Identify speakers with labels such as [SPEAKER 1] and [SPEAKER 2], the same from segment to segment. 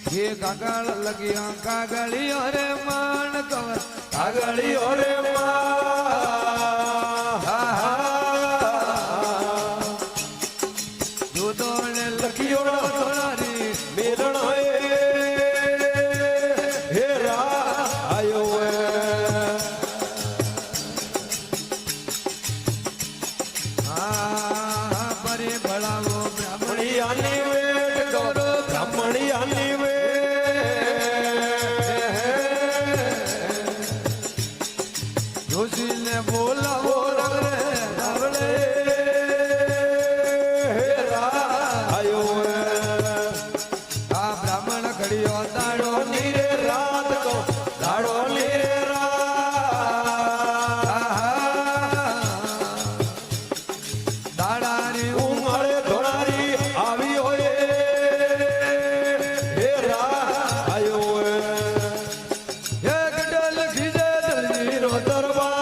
[SPEAKER 1] ये कागल लगिया कागलियों रे मान कवर कागलियों रे दूधों ने लगियों तोरारी मेरण हेरा आयो परे भड़ावो ब्राह्मणी आनी वेट करो ब्राह्मणी आनी ने बोला वो रगड़े रगड़े आयो आ ब्राह्मण घड़ियो दाड़ो नीरे रात को दाड़ो नीरे दाड़ारी उमड़े धोड़ारी आवी होए हेरा आयो एक डल खीजे दलजी रो दरबार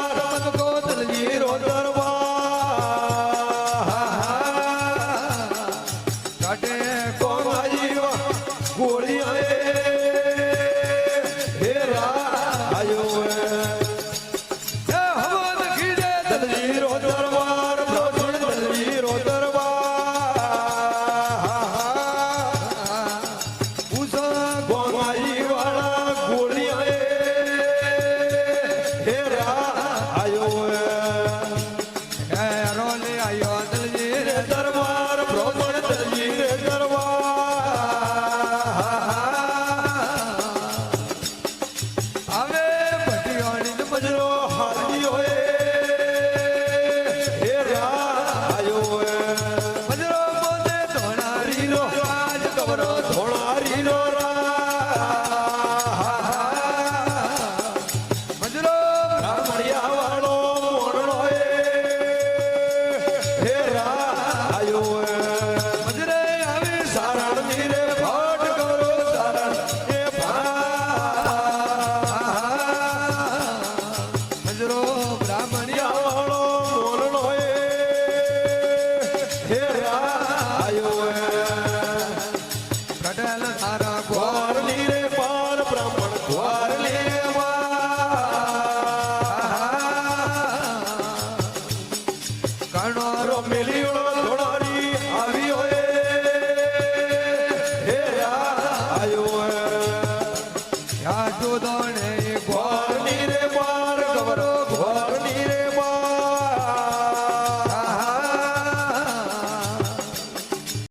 [SPEAKER 1] ધોણારી નો